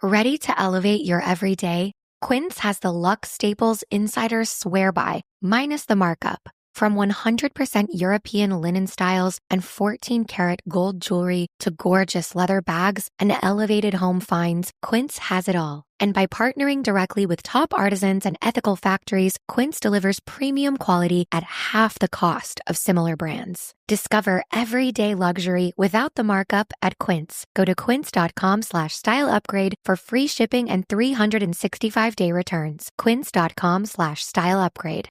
Ready to elevate your everyday? Quince has the luxe staples insiders swear by, minus the markup. From 100% European linen styles and 14-karat gold jewelry to gorgeous leather bags and elevated home finds, Quince has it all. And by partnering directly with top artisans and ethical factories, Quince delivers premium quality at half the cost of similar brands. Discover everyday luxury without the markup at Quince. Go to quince.com/style upgrade for free shipping and 365-day returns. Quince.com/style upgrade.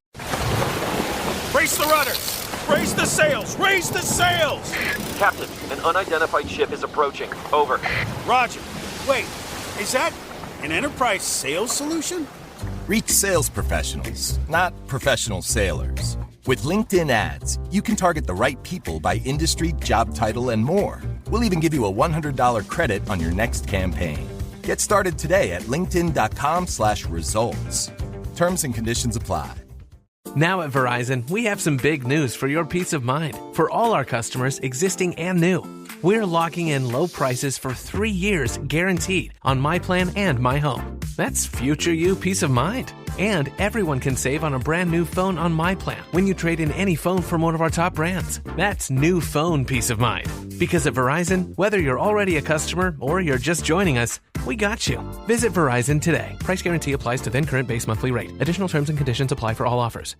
Brace the rudders! Raise the sails! Raise the sails! Captain, an unidentified ship is approaching. Over. Roger. Wait, is that an enterprise sales solution? Reach sales professionals, not professional sailors. With LinkedIn ads, you can target the right people by industry, job title, and more. We'll even give you a $100 credit on your next campaign. Get started today at linkedin.com/results. Terms and conditions apply. Now at Verizon, we have some big news for your peace of mind. For all our customers, existing and new, we're locking in low prices for 3 years guaranteed on My Plan and My Home. That's future you peace of mind. And everyone can save on a brand new phone on My Plan when you trade in any phone from one of our top brands. That's new phone peace of mind. Because at Verizon, whether you're already a customer or you're just joining us, we got you. Visit Verizon today. Price guarantee applies to then current base monthly rate. Additional terms and conditions apply for all offers.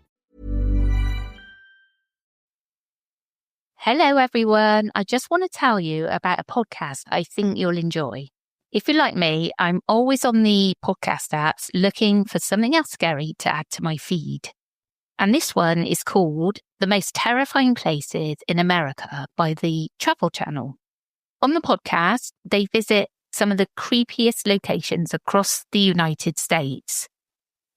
Hello, everyone. I just want to tell you about a podcast I think you'll enjoy. If you're like me, I'm always on the podcast apps looking for something else scary to add to my feed. And this one is called The Most Terrifying Places in America by the Travel Channel. On the podcast, they visit some of the creepiest locations across the United States.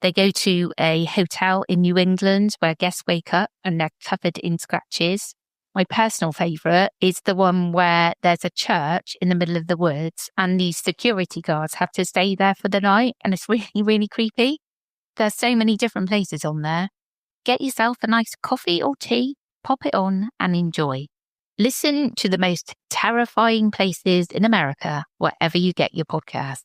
They go to a hotel in New England where guests wake up and they're covered in scratches. My personal favourite is the one where there's a church in the middle of the woods and the security guards have to stay there for the night, and it's really, really creepy. There's so many different places on there. Get yourself a nice coffee or tea, pop it on and enjoy. Listen to The Most Terrifying Places in America wherever you get your podcast.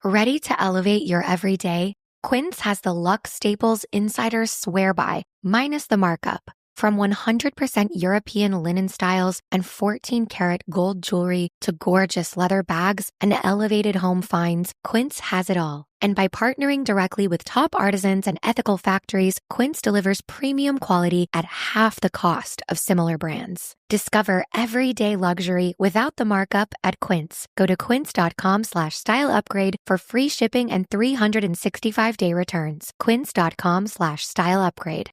Ready to elevate your everyday? Quince has the luxe staples insiders swear by, minus the markup. From 100% European linen styles and 14-karat gold jewelry to gorgeous leather bags and elevated home finds, Quince has it all. And by partnering directly with top artisans and ethical factories, Quince delivers premium quality at half the cost of similar brands. Discover everyday luxury without the markup at Quince. Go to quince.com/style upgrade for free shipping and 365-day returns. Quince.com/style upgrade.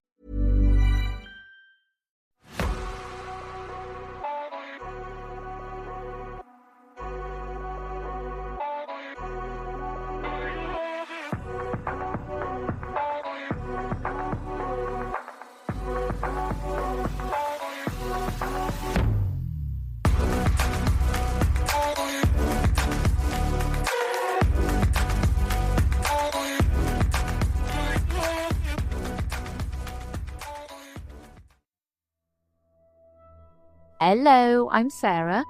Hello, I'm Sarah.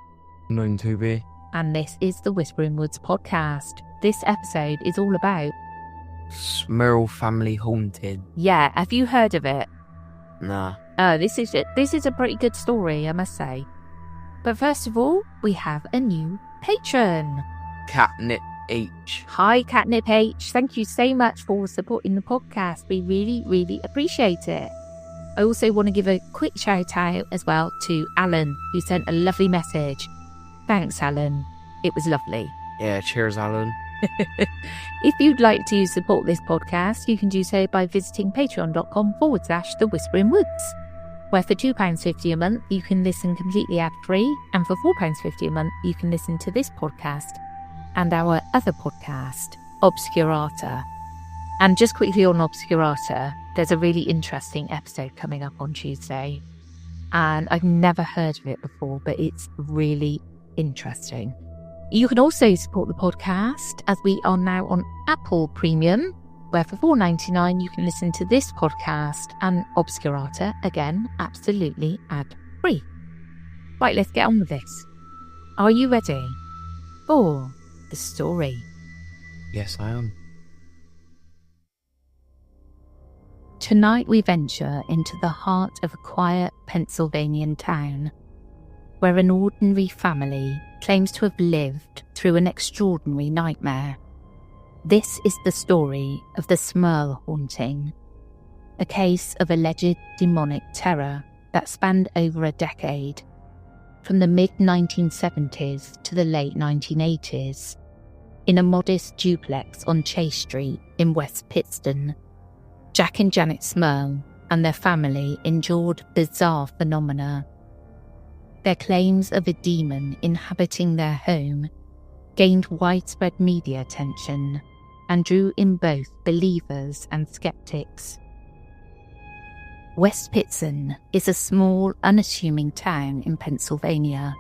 I'm Toby. And this is the Whispering Woods podcast. This episode is all about SMURL family haunted. Yeah, have you heard of it? Nah. This is a pretty good story, I must say. But first of all, we have a new patron. Catnip H. Hi, Catnip H. Thank you so much for supporting the podcast. We really, really appreciate it. I also want to give a quick shout out as well to Alan, who sent a lovely message. Thanks, Alan. It was lovely. Yeah, cheers, Alan. If you'd like to support this podcast, you can do so by visiting patreon.com/The Whispering Woods, where for £2.50 a month, you can listen completely ad-free, and for £4.50 a month, you can listen to this podcast and our other podcast, Obscurata. And just quickly on Obscurata, there's a really interesting episode coming up on Tuesday. And I've never heard of it before, but it's really interesting. You can also support the podcast as we are now on Apple Premium, where for $4.99 you can listen to this podcast and Obscurata, again, absolutely ad-free. Right, let's get on with this. Are you ready for the story? Yes, I am. Tonight we venture into the heart of a quiet Pennsylvanian town, where an ordinary family claims to have lived through an extraordinary nightmare. This is the story of the SMURL haunting, a case of alleged demonic terror that spanned over a decade, from the mid-1970s to the late 1980s, in a modest duplex on Chase Street in West Pittston. Jack and Janet SMURL and their family endured bizarre phenomena. Their claims of a demon inhabiting their home gained widespread media attention and drew in both believers and skeptics. West Pittston is a small, unassuming town in Pennsylvania.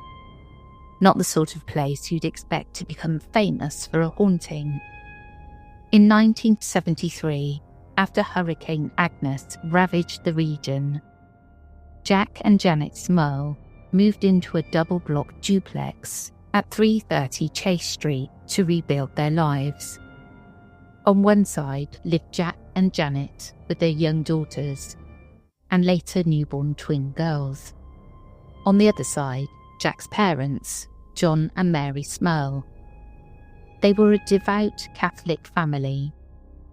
Not the sort of place you'd expect to become famous for a haunting. In 1973, after Hurricane Agnes ravaged the region, Jack and Janet SMURL moved into a double-block duplex at 330 Chase Street to rebuild their lives. On one side lived Jack and Janet with their young daughters, and later newborn twin girls. On the other side, Jack's parents, John and Mary SMURL. They were a devout Catholic family,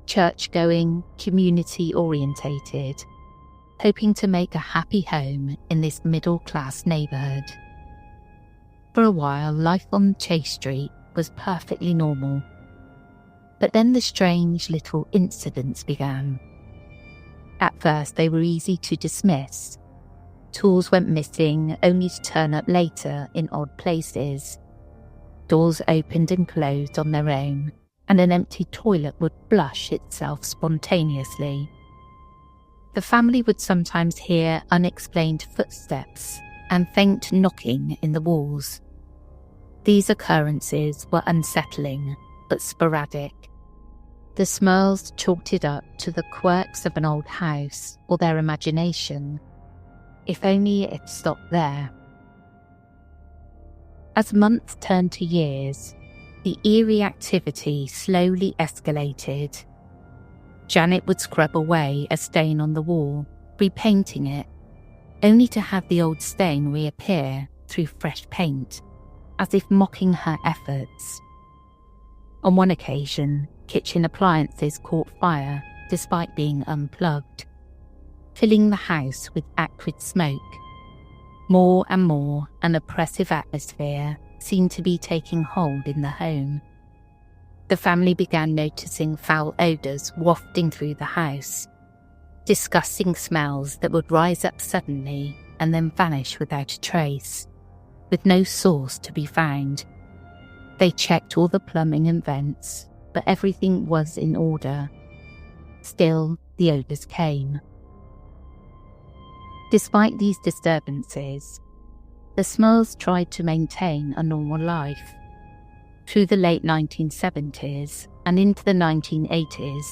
church-going, community-orientated, hoping to make a happy home in this middle-class neighbourhood. For a while, life on Chase Street was perfectly normal. But then the strange little incidents began. At first, they were easy to dismiss. Tools went missing, only to turn up later in odd places. Doors opened and closed on their own, and an empty toilet would flush itself spontaneously. The family would sometimes hear unexplained footsteps and faint knocking in the walls. These occurrences were unsettling, but sporadic. The SMURLs chalked it up to the quirks of an old house or their imagination. If only it stopped there. As months turned to years, the eerie activity slowly escalated. Janet would scrub away a stain on the wall, repainting it, only to have the old stain reappear through fresh paint, as if mocking her efforts. On one occasion, kitchen appliances caught fire despite being unplugged, filling the house with acrid smoke. More and more, an oppressive atmosphere seemed to be taking hold in the home. The family began noticing foul odours wafting through the house, disgusting smells that would rise up suddenly and then vanish without a trace, with no source to be found. They checked all the plumbing and vents, but everything was in order. Still, the odours came. Despite these disturbances, the SMURLs tried to maintain a normal life. Through the late 1970s and into the 1980s,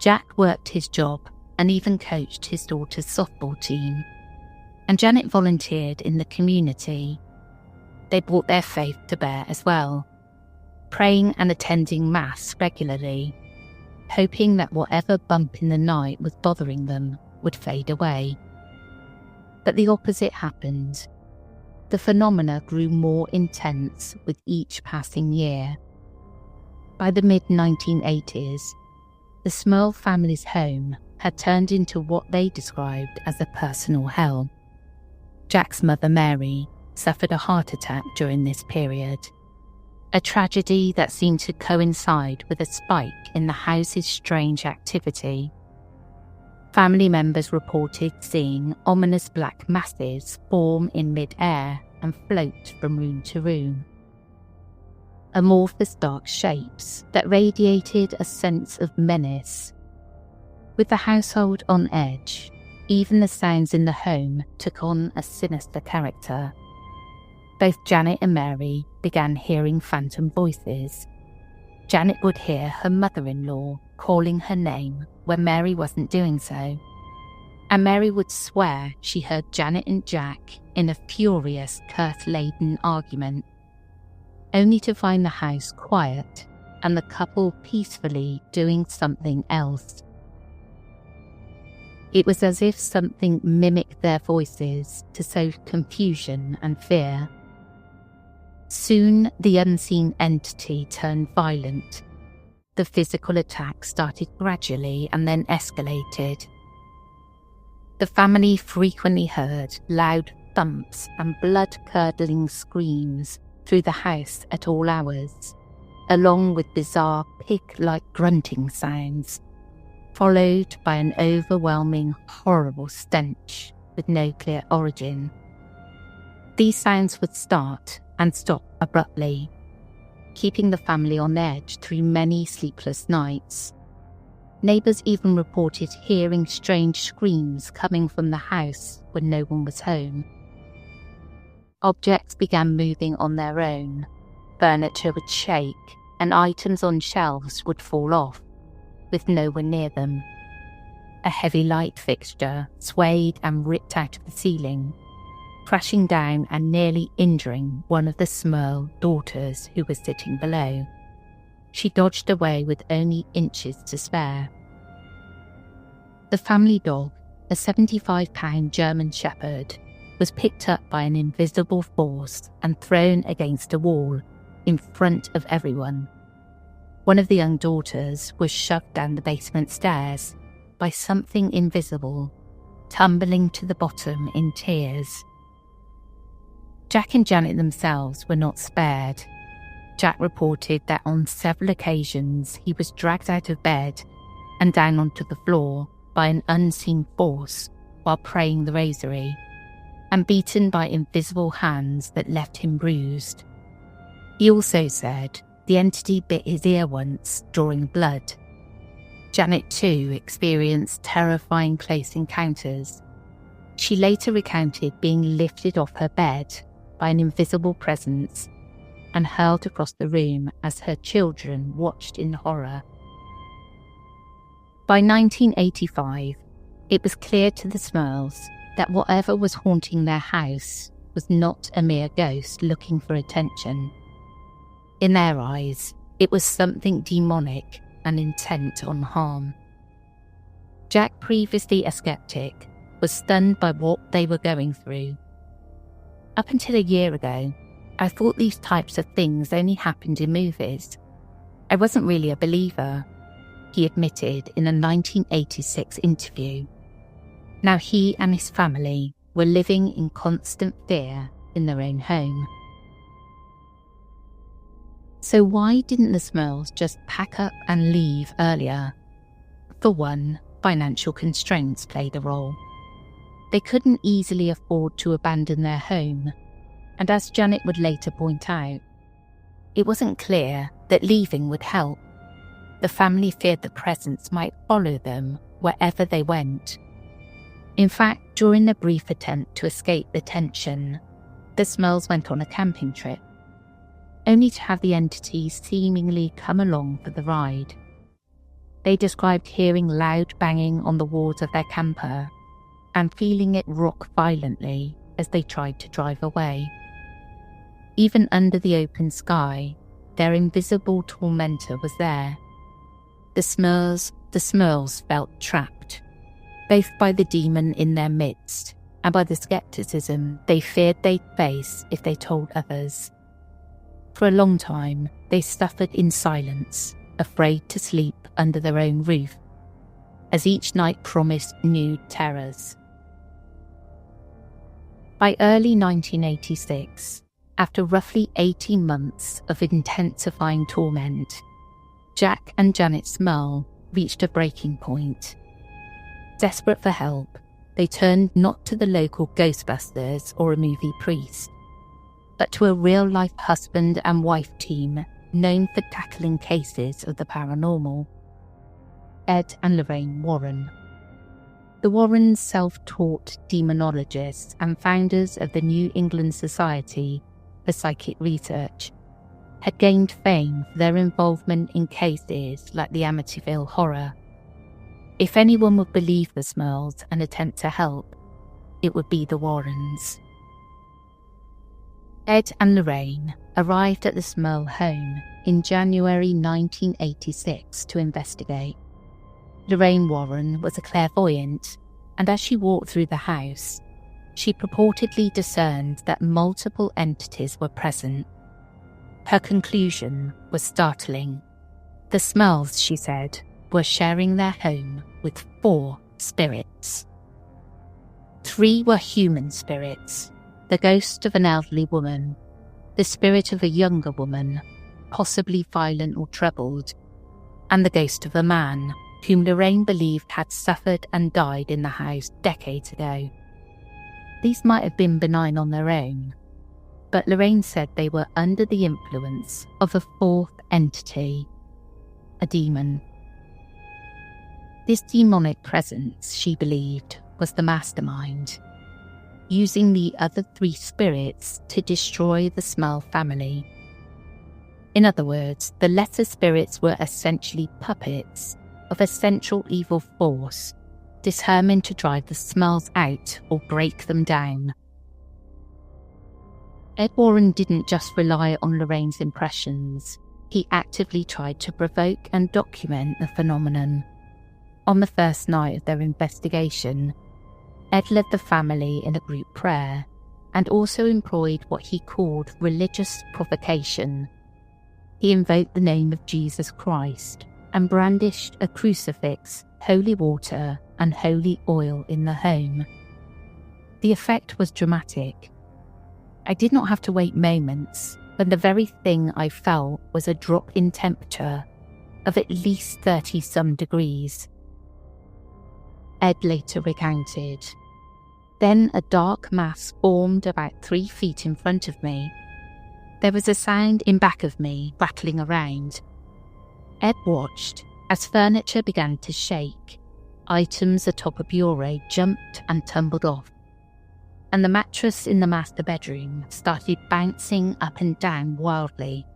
Jack worked his job and even coached his daughter's softball team, and Janet volunteered in the community. They brought their faith to bear as well, praying and attending Mass regularly, hoping that whatever bump in the night was bothering them would fade away. But the opposite happened. The phenomena grew more intense with each passing year. By the mid-1980s, the SMURL family's home had turned into what they described as a personal hell. Jack's mother, Mary, suffered a heart attack during this period, a tragedy that seemed to coincide with a spike in the house's strange activity. Family members reported seeing ominous black masses form in mid-air and float from room to room. Amorphous dark shapes that radiated a sense of menace. With the household on edge, even the sounds in the home took on a sinister character. Both Janet and Mary began hearing phantom voices. Janet would hear her mother-in-law calling her name when Mary wasn't doing so, and Mary would swear she heard Janet and Jack in a furious, curse-laden argument only to find the house quiet and the couple peacefully doing something else. It was as if something mimicked their voices to sow confusion and fear. Soon, the unseen entity turned violent. The physical attack started gradually and then escalated. The family frequently heard loud thumps and blood-curdling screams through the house at all hours, along with bizarre pig-like grunting sounds, followed by an overwhelming, horrible stench with no clear origin. These sounds would start and stop abruptly, keeping the family on edge through many sleepless nights. Neighbours even reported hearing strange screams coming from the house when no one was home. Objects began moving on their own. Furniture would shake, and items on shelves would fall off, with no one near them. A heavy light fixture swayed and ripped out of the ceiling, crashing down and nearly injuring one of the SMURL daughters who was sitting below. She dodged away with only inches to spare. The family dog, a 75-pound German Shepherd, was picked up by an invisible force and thrown against a wall in front of everyone. One of the young daughters was shoved down the basement stairs by something invisible, tumbling to the bottom in tears. Jack and Janet themselves were not spared. Jack reported that on several occasions he was dragged out of bed and down onto the floor by an unseen force while praying the rosary, and beaten by invisible hands that left him bruised. He also said the entity bit his ear once, drawing blood. Janet too experienced terrifying close encounters. She later recounted being lifted off her bed by an invisible presence and hurled across the room as her children watched in horror. By 1985, it was clear to the SMURLs that whatever was haunting their house was not a mere ghost looking for attention. In their eyes, it was something demonic and intent on harm. Jack, previously a skeptic, was stunned by what they were going through. Up until a year ago, I thought these types of things only happened in movies. I wasn't really a believer, he admitted in a 1986 interview. Now he and his family were living in constant fear in their own home. So why didn't the SMURLs just pack up and leave earlier? For one, financial constraints played a role. They couldn't easily afford to abandon their home, and as Janet would later point out, it wasn't clear that leaving would help. The family feared the presence might follow them wherever they went. In fact, during their brief attempt to escape the tension, the SMURLs went on a camping trip, only to have the entity seemingly come along for the ride. They described hearing loud banging on the walls of their camper and feeling it rock violently as they tried to drive away. Even under the open sky, their invisible tormentor was there. The SMURLs felt trapped, both by the demon in their midst and by the skepticism they feared they'd face if they told others. For a long time, they suffered in silence, afraid to sleep under their own roof, as each night promised new terrors. By early 1986, after roughly 18 months of intensifying torment, Jack and Janet SMURL reached a breaking point. Desperate for help, they turned not to the local Ghostbusters or a movie priest, but to a real-life husband and wife team known for tackling cases of the paranormal, Ed and Lorraine Warren. The Warrens, self-taught demonologists and founders of the New England Society for Psychic Research, had gained fame for their involvement in cases like the Amityville Horror. If anyone would believe the SMURLs and attempt to help, it would be the Warrens. Ed and Lorraine arrived at the SMURL home in January 1986 to investigate. Lorraine Warren was a clairvoyant, and as she walked through the house, she purportedly discerned that multiple entities were present. Her conclusion was startling. The SMURLs, she said, were sharing their home with 4 spirits. 3 were human spirits, the ghost of an elderly woman, the spirit of a younger woman, possibly violent or troubled, and the ghost of a man whom Lorraine believed had suffered and died in the house decades ago. These might have been benign on their own, but Lorraine said they were under the influence of a 4th entity, a demon. This demonic presence, she believed, was the mastermind, using the other 3 spirits to destroy the SMURL family. In other words, the lesser spirits were essentially puppets of a central evil force determined to drive the SMURLs out or break them down. Ed Warren didn't just rely on Lorraine's impressions. He actively tried to provoke and document the phenomenon. On the first night of their investigation, Ed led the family in a group prayer and also employed what he called religious provocation. He invoked the name of Jesus Christ and brandished a crucifix, holy water, and holy oil in the home. The effect was dramatic. I did not have to wait moments when the very thing I felt was a drop in temperature of at least 30-some degrees. Ed later recounted. Then a dark mass formed about 3 feet in front of me. There was a sound in back of me rattling around. Ed watched as furniture began to shake. Items atop a bureau jumped and tumbled off, and the mattress in the master bedroom started bouncing up and down wildly.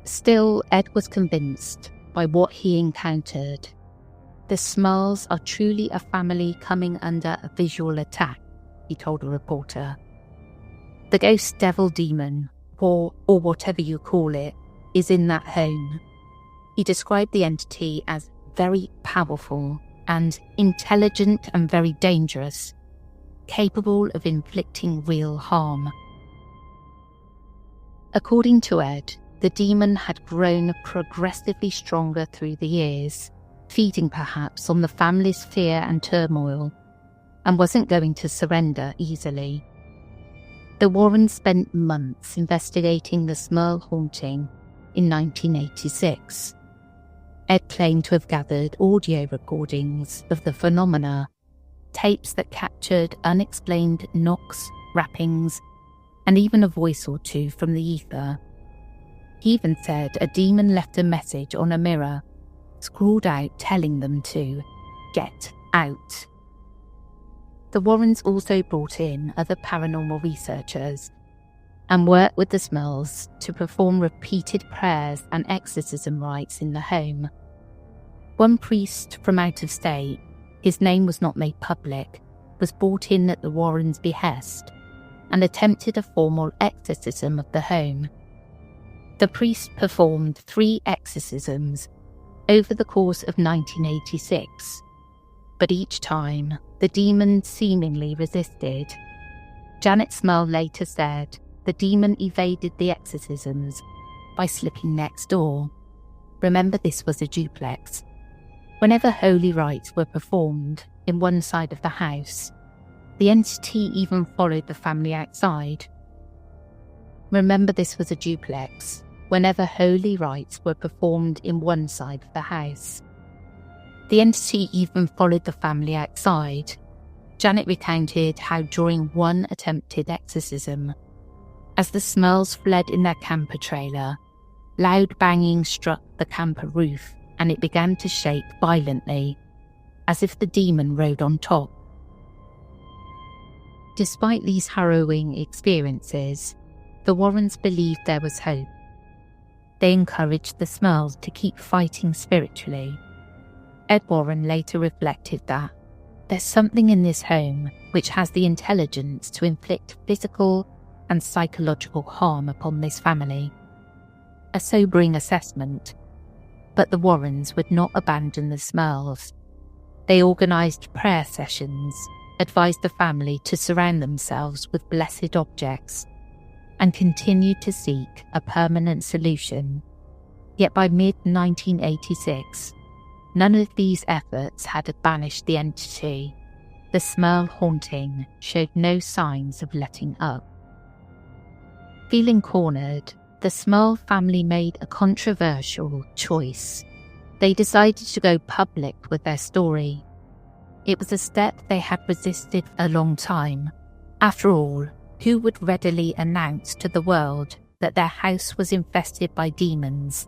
Still, Ed was convinced by what he encountered. The SMURLs are truly a family coming under a visual attack, he told a reporter. The ghost devil demon, or whatever you call it, is in that home. He described the entity as very powerful and intelligent and very dangerous, capable of inflicting real harm. According to Ed, the demon had grown progressively stronger through the years, feeding perhaps on the family's fear and turmoil, and wasn't going to surrender easily. The Warrens spent months investigating the SMURL haunting in 1986. Ed claimed to have gathered audio recordings of the phenomena, tapes that captured unexplained knocks, rappings, and even a voice or two from the ether. He even said a demon left a message on a mirror, scrawled out telling them to get out. The Warrens also brought in other paranormal researchers and worked with the SMURLs to perform repeated prayers and exorcism rites in the home. One priest from out of state, his name was not made public, was brought in at the Warrens' behest and attempted a formal exorcism of the home. The priest performed 3 exorcisms over the course of 1986, but each time the demon seemingly resisted. Janet SMURL later said the demon evaded the exorcisms by slipping next door. Remember, this was a duplex. Whenever holy rites were performed in one side of the house, the entity even followed the family outside. Remember, this was a duplex. Whenever holy rites were performed in one side of the house, the entity even followed the family outside. Janet recounted how during one attempted exorcism, as the SMURLs fled in their camper trailer, loud banging struck the camper roof and it began to shake violently, as if the demon rode on top. Despite these harrowing experiences, the Warrens believed there was hope. They encouraged the SMURLs to keep fighting spiritually. Ed Warren later reflected that there's something in this home which has the intelligence to inflict physical and psychological harm upon this family. A sobering assessment, but the Warrens would not abandon the SMURLs. They organised prayer sessions, advised the family to surround themselves with blessed objects, and continued to seek a permanent solution. Yet by mid-1986, none of these efforts had banished the entity. The SMURL haunting showed no signs of letting up. Feeling cornered, the SMURL family made a controversial choice. They decided to go public with their story. It was a step they had resisted a long time. After all, who would readily announce to the world that their house was infested by demons?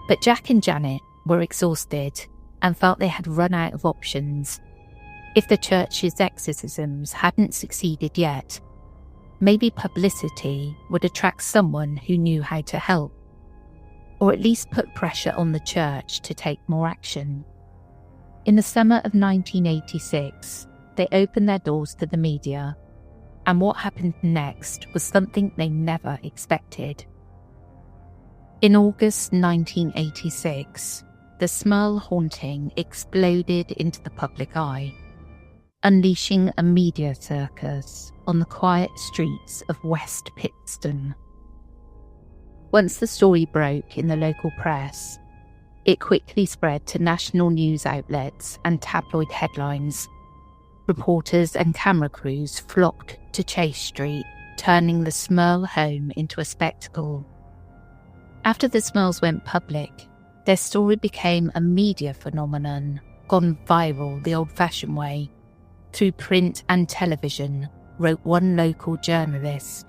But Jack and Janet were exhausted and felt they had run out of options. If the church's exorcisms hadn't succeeded yet, maybe publicity would attract someone who knew how to help, or at least put pressure on the church to take more action. In the summer of 1986, they opened their doors to the media, and what happened next was something they never expected. In August 1986, the SMURL haunting exploded into the public eye, unleashing a media circus on the quiet streets of West Pittston. Once the story broke in the local press, it quickly spread to national news outlets and tabloid headlines. Reporters and camera crews flocked to Chase Street, turning the SMURL home into a spectacle. After the SMURLs went public, their story became a media phenomenon, gone viral the old-fashioned way. Through print and television, wrote one local journalist.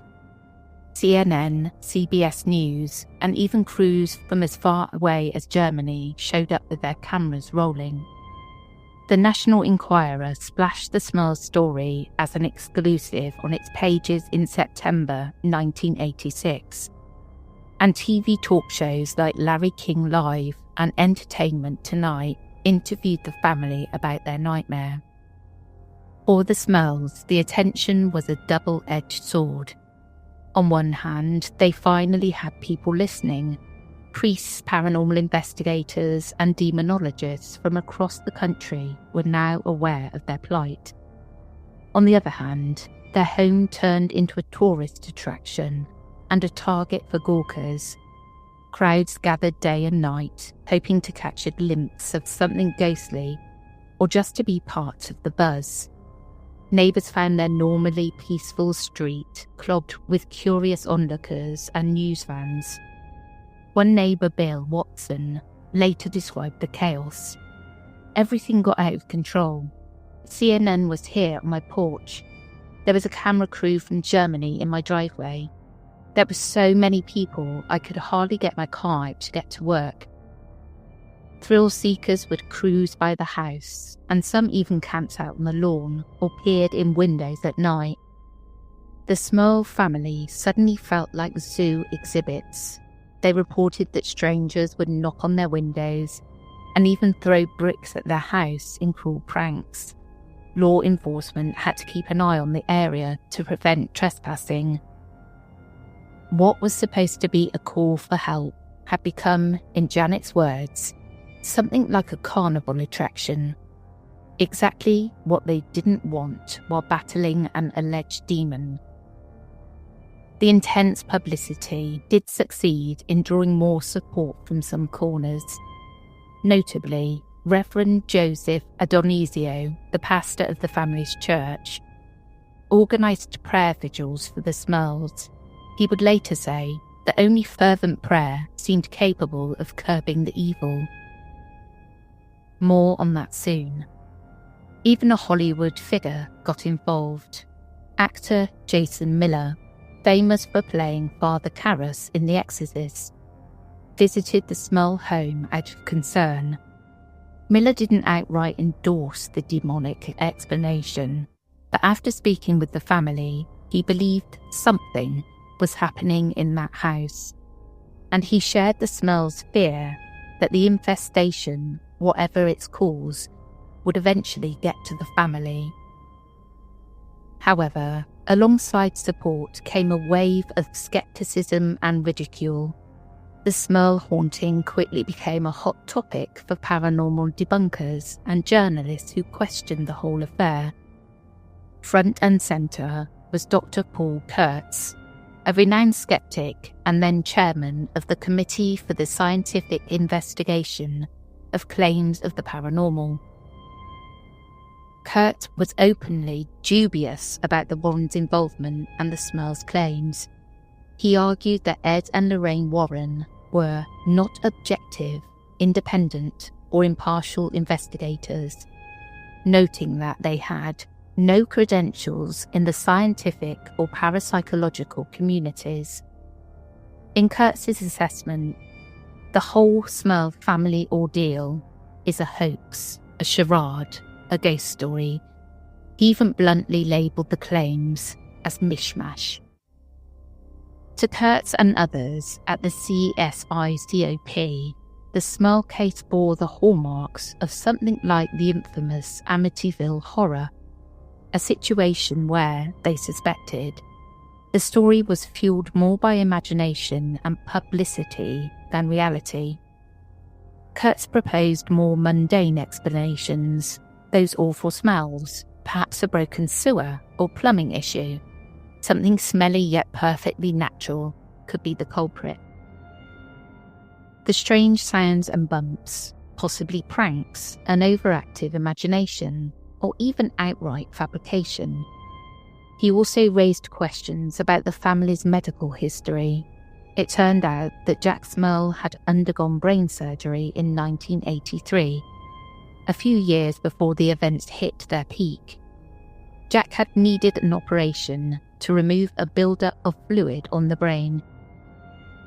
CNN, CBS News, and even crews from as far away as Germany showed up with their cameras rolling. The National Enquirer splashed the SMURL story as an exclusive on its pages in September 1986. And TV talk shows like Larry King Live and Entertainment Tonight interviewed the family about their nightmare. For the SMURLs, the attention was a double-edged sword. On one hand, they finally had people listening. Priests, paranormal investigators, and demonologists from across the country were now aware of their plight. On the other hand, their home turned into a tourist attraction and a target for gawkers. Crowds gathered day and night, hoping to catch a glimpse of something ghostly, or just to be part of the buzz. Neighbours found their normally peaceful street clogged with curious onlookers and news vans. One neighbour, Bill Watson, later described the chaos. Everything got out of control. CNN was here on my porch. There was a camera crew from Germany in my driveway. There were so many people I could hardly get my car out to get to work. Thrill seekers would cruise by the house, and some even camped out on the lawn or peered in windows at night. The SMURL family suddenly felt like zoo exhibits. They reported that strangers would knock on their windows and even throw bricks at their house in cruel pranks. Law enforcement had to keep an eye on the area to prevent trespassing. What was supposed to be a call for help had become, in Janet's words, something like a carnival attraction. Exactly what they didn't want while battling an alleged demon. The intense publicity did succeed in drawing more support from some corners. Notably, Reverend Joseph Adonisio, the pastor of the family's church, organised prayer vigils for the SMURLs. He would later say that only fervent prayer seemed capable of curbing the evil. More on that soon. Even a Hollywood figure got involved. Actor Jason Miller, famous for playing Father Karras in The Exorcist, visited the SMURL home out of concern. Miller didn't outright endorse the demonic explanation, but after speaking with the family, he believed something was happening in that house, and he shared the SMURL's fear that the infestation, whatever its cause, would eventually get to the family. However, Alongside support came a wave of skepticism and ridicule. The SMURL haunting quickly became a hot topic for paranormal debunkers and journalists who questioned the whole affair. Front and centre was Dr. Paul Kurtz, a renowned skeptic and then chairman of the Committee for the Scientific Investigation of Claims of the Paranormal. Kurtz was openly dubious about the Warrens' involvement and the SMURL's claims. He argued that Ed and Lorraine Warren were not objective, independent, or impartial investigators, noting that they had no credentials in the scientific or parapsychological communities. In Kurtz's assessment, the whole SMURL family ordeal is a hoax, a charade, a ghost story. He even bluntly labelled the claims as mishmash. To Kurtz and others at the CSICOP, the SMURL case bore the hallmarks of something like the infamous Amityville Horror, a situation where, they suspected, the story was fueled more by imagination and publicity than reality. Kurtz proposed more mundane explanations, those awful smells, perhaps a broken sewer or plumbing issue. Something smelly yet perfectly natural could be the culprit. The strange sounds and bumps, possibly pranks, an overactive imagination, or even outright fabrication. He also raised questions about the family's medical history. It turned out that Jack SMURL had undergone brain surgery in 1983, a few years before the events hit their peak. Jack had needed an operation to remove a buildup of fluid on the brain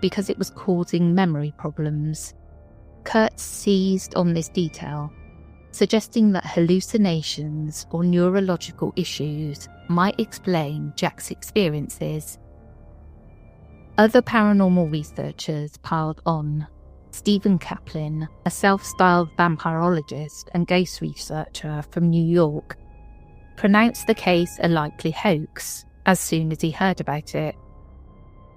because it was causing memory problems. Kurtz seized on this detail, suggesting that hallucinations or neurological issues might explain Jack's experiences. Other paranormal researchers piled on. Stephen Kaplan, a self-styled vampirologist and ghost researcher from New York, pronounced the case a likely hoax as soon as he heard about it.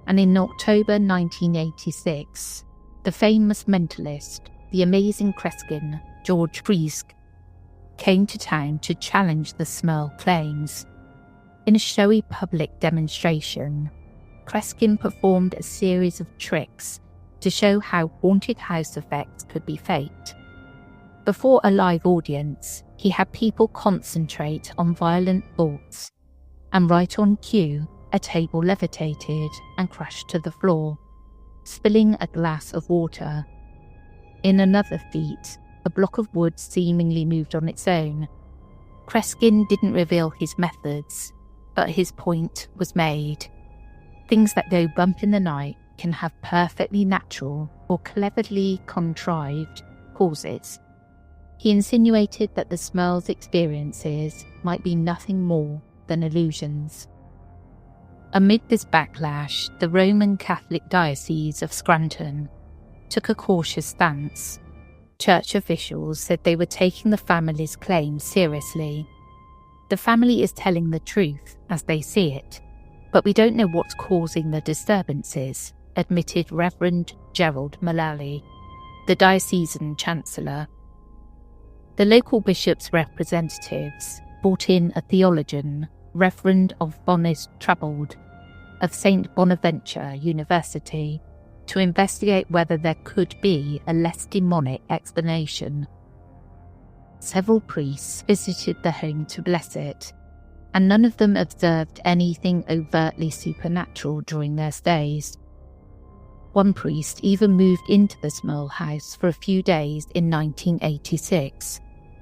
And in October 1986, the famous mentalist, the amazing Kreskin, George Frisk, came to town to challenge the SMURL claims. In a showy public demonstration, Kreskin performed a series of tricks to show how haunted house effects could be faked. Before a live audience, he had people concentrate on violent thoughts, and right on cue, a table levitated and crashed to the floor, spilling a glass of water. In another feat, a block of wood seemingly moved on its own. Kreskin didn't reveal his methods, but his point was made. Things that go bump in the night can have perfectly natural or cleverly contrived causes. He insinuated that the SMURL's experiences might be nothing more than illusions. Amid this backlash, the Roman Catholic Diocese of Scranton took a cautious stance. Church officials said they were taking the family's claims seriously. The family is telling the truth as they see it, but we don't know what's causing the disturbances, admitted Reverend Gerald Mullally, the diocesan chancellor. The local bishop's representatives brought in a theologian, Reverend of Bonnis Trabold, of St. Bonaventure University, to investigate whether there could be a less demonic explanation. Several priests visited the home to bless it, and none of them observed anything overtly supernatural during their stays. One priest even moved into the SMURL house for a few days in 1986,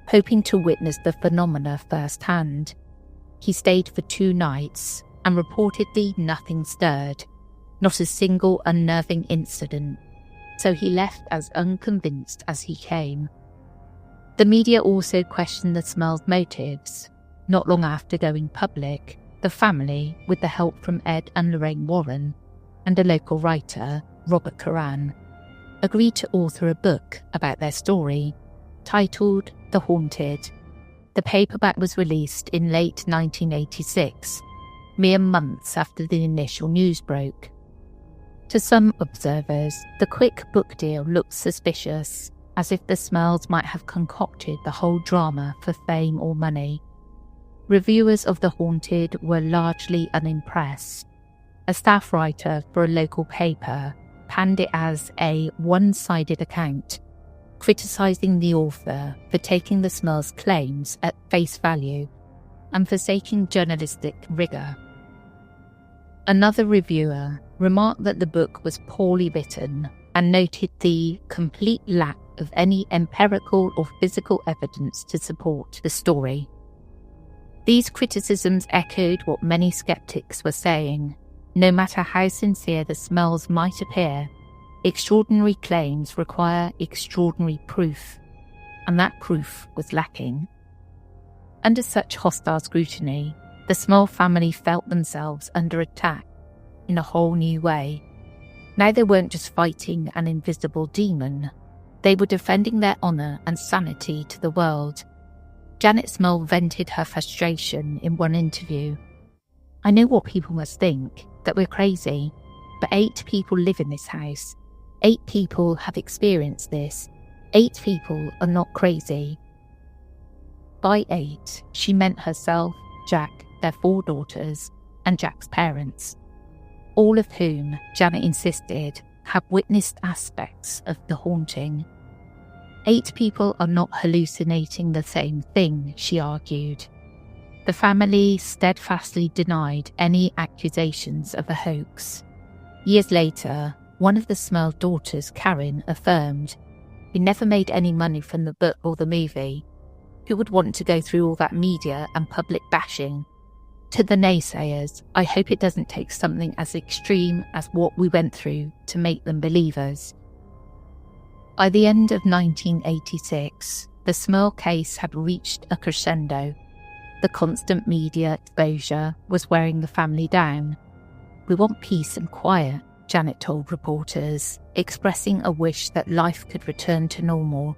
hoping to witness the phenomena firsthand. He stayed for 2 nights, and reportedly nothing stirred, not a single unnerving incident, so he left as unconvinced as he came. The media also questioned the SMURL's motives. Not long after going public, the family, with the help from Ed and Lorraine Warren and a local writer, Robert Curran, agreed to author a book about their story, titled The Haunted. The paperback was released in late 1986, mere months after the initial news broke. To some observers, the quick book deal looked suspicious, as if the SMURLs might have concocted the whole drama for fame or money. Reviewers of The Haunted were largely unimpressed. A staff writer for a local paper panned it as a one-sided account, criticising the author for taking the SMURLs' claims at face value and forsaking journalistic rigour. Another reviewer remarked that the book was poorly written and noted the complete lack of any empirical or physical evidence to support the story. These criticisms echoed what many skeptics were saying. No matter how sincere the SMURLs might appear, extraordinary claims require extraordinary proof, and that proof was lacking. Under such hostile scrutiny, the SMURL family felt themselves under attack in a whole new way. Now they weren't just fighting an invisible demon, they were defending their honour and sanity to the world. Janet SMURL vented her frustration in one interview. "I know what people must think, that we're crazy, but 8 people live in this house. 8 people have experienced this. 8 people are not crazy." By 8, she meant herself, Jack, their 4 daughters, and Jack's parents, all of whom, Janet insisted, have witnessed aspects of the haunting. 8 people are not hallucinating the same thing, she argued. The family steadfastly denied any accusations of a hoax. Years later, one of the SMURL daughters, Karen, affirmed, "We never made any money from the book or the movie. Who would want to go through all that media and public bashing? To the naysayers, I hope it doesn't take something as extreme as what we went through to make them believers." By the end of 1986, the SMURL case had reached a crescendo. The constant media exposure was wearing the family down. "We want peace and quiet," Janet told reporters, expressing a wish that life could return to normal.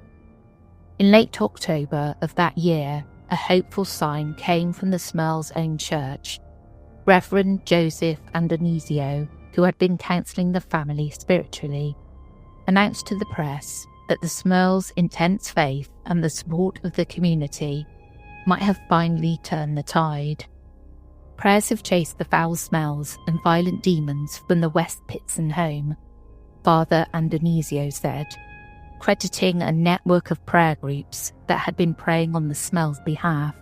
In late October of that year, a hopeful sign came from the SMURL's own church. Reverend Joseph Andonisio, who had been counselling the family spiritually, announced to the press that the SMURL's intense faith and the support of the community might have finally turned the tide. Prayers have chased the foul smells and violent demons from the West Pittston home, Father Andonisio said, crediting a network of prayer groups that had been praying on the SMURL's behalf.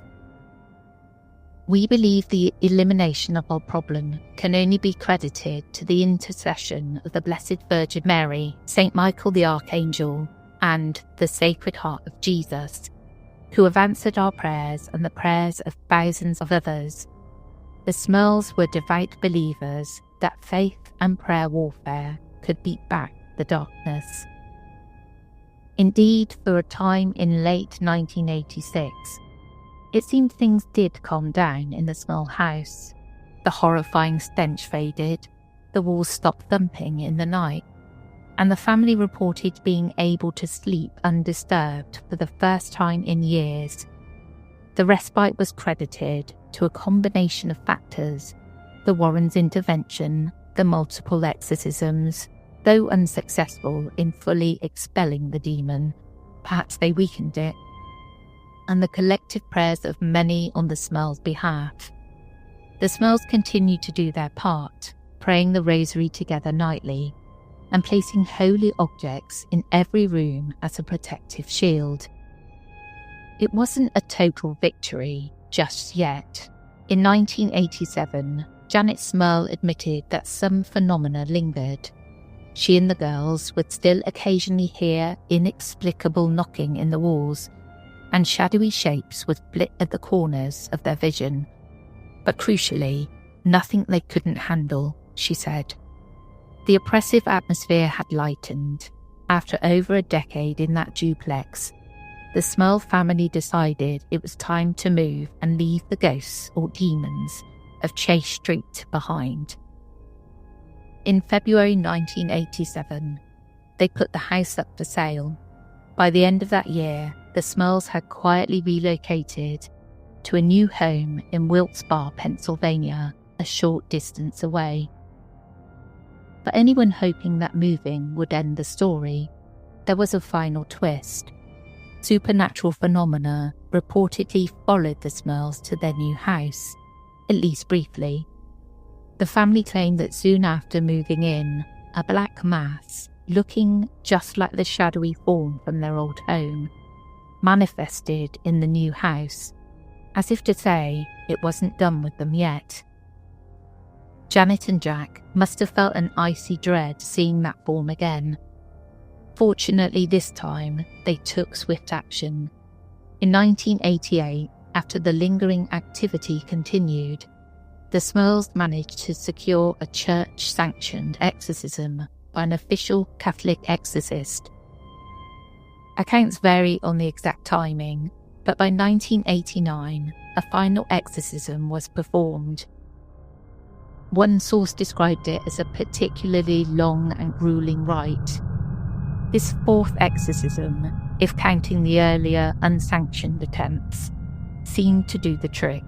"We believe the elimination of our problem can only be credited to the intercession of the Blessed Virgin Mary, St. Michael the Archangel, and the Sacred Heart of Jesus, who have answered our prayers and the prayers of thousands of others. The SMURLs were devout believers that faith and prayer warfare could beat back the darkness." Indeed, for a time in late 1986, it seemed things did calm down in the SMURL house. The horrifying stench faded, the walls stopped thumping in the night, and the family reported being able to sleep undisturbed for the first time in years. The respite was credited to a combination of factors: the Warrens' intervention, the multiple exorcisms, though unsuccessful in fully expelling the demon, perhaps they weakened it, and the collective prayers of many on the SMURL's behalf. The SMURLs continued to do their part, praying the rosary together nightly, and placing holy objects in every room as a protective shield. It wasn't a total victory just yet. In 1987, Janet SMURL admitted that some phenomena lingered. She and the girls would still occasionally hear inexplicable knocking in the walls, and shadowy shapes would flit at the corners of their vision. But crucially, nothing they couldn't handle, she said. The oppressive atmosphere had lightened. After over a decade in that duplex, the SMURL family decided it was time to move and leave the ghosts or demons of Chase Street behind. In February 1987, they put the house up for sale. By the end of that year, the SMURLs had quietly relocated to a new home in Wilkes-Barre, Pennsylvania, a short distance away. For anyone hoping that moving would end the story, there was a final twist. Supernatural phenomena reportedly followed the SMURLs to their new house, at least briefly. The family claimed that soon after moving in, a black mass, looking just like the shadowy form from their old home, manifested in the new house, as if to say it wasn't done with them yet. Janet and Jack must have felt an icy dread seeing that form again. Fortunately, this time, they took swift action. In 1988, after the lingering activity continued, the SMURLs managed to secure a church-sanctioned exorcism by an official Catholic exorcist. Accounts vary on the exact timing, but by 1989, a final exorcism was performed. One source described it as a particularly long and grueling rite. This fourth exorcism, if counting the earlier unsanctioned attempts, seemed to do the trick.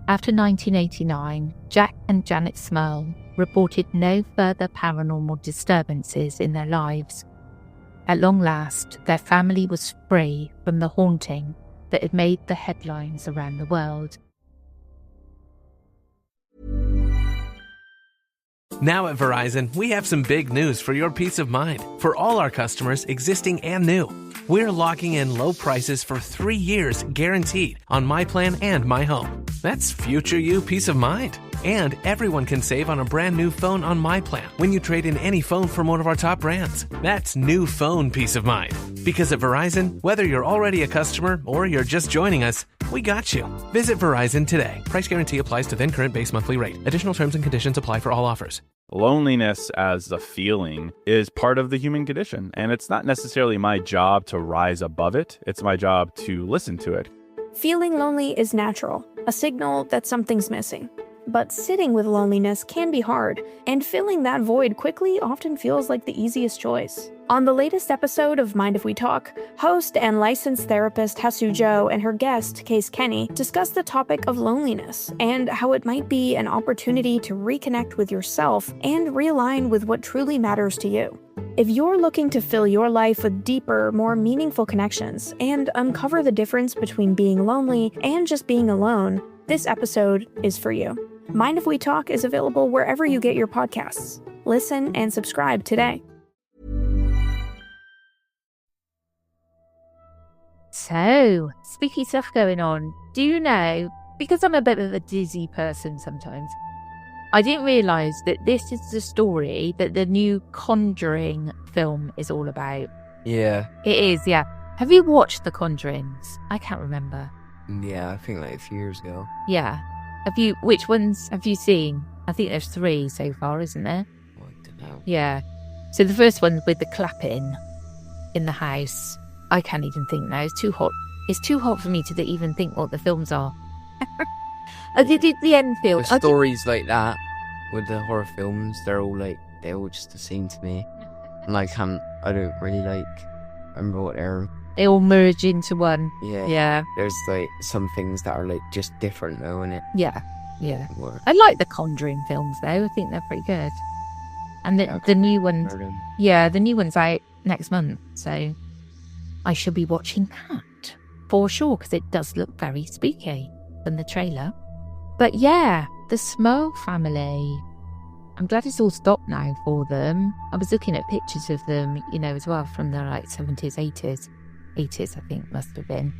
After 1989, Jack and Janet SMURL reported no further paranormal disturbances in their lives. At long last, their family was free from the haunting that had made the headlines around the world. Now at Verizon, we have some big news for your peace of mind. For all our customers, existing and new, we're locking in low prices for 3 years guaranteed on My Plan and My Home. That's future you peace of mind. And everyone can save on a brand new phone on My Plan when you trade in any phone from one of our top brands. That's new phone peace of mind. Because at Verizon, whether you're already a customer or you're just joining us, we got you. Visit Verizon today. Price guarantee applies to then current base monthly rate. Additional terms and conditions apply for all offers. Loneliness as a feeling is part of the human condition, and it's not necessarily my job to rise above it. It's my job to listen to it. Feeling lonely is natural, a signal that something's missing. But sitting with loneliness can be hard, and filling that void quickly often feels like the easiest choice. On the latest episode of Mind If We Talk, host and licensed therapist Hasu Jo and her guest, Case Kenny, discuss the topic of loneliness and how it might be an opportunity to reconnect with yourself and realign with what truly matters to you. If you're looking to fill your life with deeper, more meaningful connections and uncover the difference between being lonely and just being alone, this episode is for you. Mind If We Talk is available wherever you get your podcasts. Listen and subscribe today. So, spooky stuff going on. Do you know, because I'm a bit of a dizzy person sometimes, I didn't realise that this is the story that the new Conjuring film is all about. Yeah. It is, yeah. Have you watched The Conjurings? I can't remember. Yeah, I think like a few years ago. Yeah. Which ones have you seen? I think there's 3 so far, isn't there? Oh, I don't know. Yeah. So the first one with the clapping in the house. I can't even think now. It's too hot. It's too hot for me to even think what the films are. The end film. The stories like that with the horror films, they're all just the same to me. And I don't really remember what they're. They all merge into one. Yeah. Yeah. There's some things that are just different though, innit? Yeah. Yeah. Or, I like the Conjuring films though. I think they're pretty good. And the new ones. Yeah, the new one's out next month, so I should be watching that for sure because it does look very spooky from the trailer. But yeah, the SMURL family. I'm glad it's all stopped now for them. I was looking at pictures of them, as well from the 70s, 80s, I think must have been.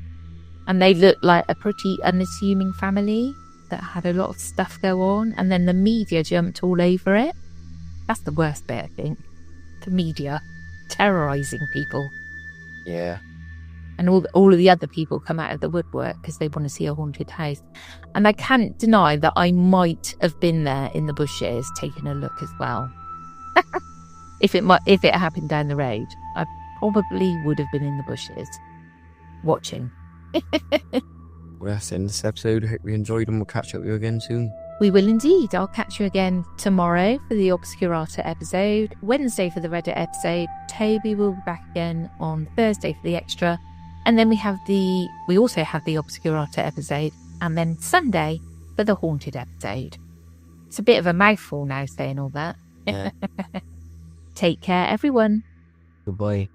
And they looked like a pretty unassuming family that had a lot of stuff go on. And then the media jumped all over it. That's the worst bit, I think. The media terrorising people. Yeah. And all of the other people come out of the woodwork because they want to see a haunted house. And I can't deny that I might have been there in the bushes taking a look as well. If it happened down the road, I probably would have been in the bushes watching. Well, that's the end of this episode. I hope you enjoyed and we'll catch up with you again soon. We will indeed. I'll catch you again tomorrow for the Obscurata episode, Wednesday for the Reddit episode. Toby will be back again on Thursday for the extra. And then we also have the Obscurata episode, and then Sunday for the haunted episode. It's a bit of a mouthful now saying all that. Yeah. Take care, everyone. Goodbye.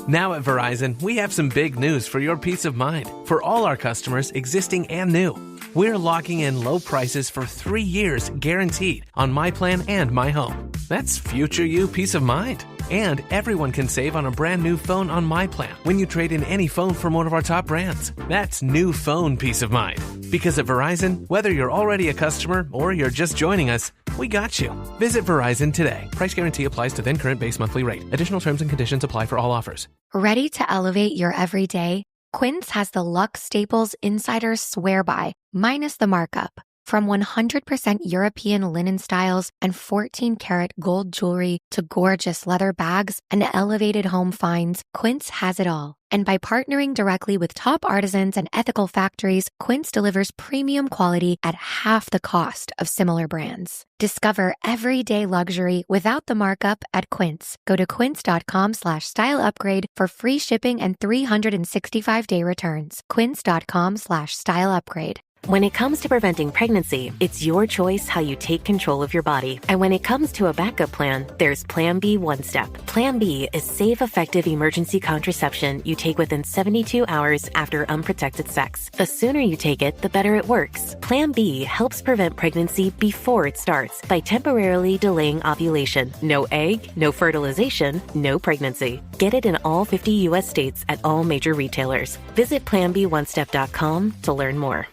Now at Verizon, we have some big news for your peace of mind. For all our customers, existing and new, we're locking in low prices for 3 years guaranteed on My Plan and My Home. That's future you peace of mind. And everyone can save on a brand new phone on My Plan when you trade in any phone from one of our top brands. That's new phone peace of mind. Because at Verizon, whether you're already a customer or you're just joining us, we got you. Visit Verizon today. Price guarantee applies to then current base monthly rate. Additional terms and conditions apply for all offers. Ready to elevate your everyday? Quince has the luxe staples insiders swear by, minus the markup. From 100% European linen styles and 14-karat gold jewelry to gorgeous leather bags and elevated home finds, Quince has it all. And by partnering directly with top artisans and ethical factories, Quince delivers premium quality at half the cost of similar brands. Discover everyday luxury without the markup at Quince. Go to quince.com/style upgrade for free shipping and 365-day returns. Quince.com/style upgrade. When it comes to preventing pregnancy, it's your choice how you take control of your body. And when it comes to a backup plan, there's Plan B One Step. Plan B is safe, effective emergency contraception you take within 72 hours after unprotected sex. The sooner you take it, the better it works. Plan B helps prevent pregnancy before it starts by temporarily delaying ovulation. No egg, no fertilization, no pregnancy. Get it in all 50 U.S. states at all major retailers. Visit planb1step.com to learn more.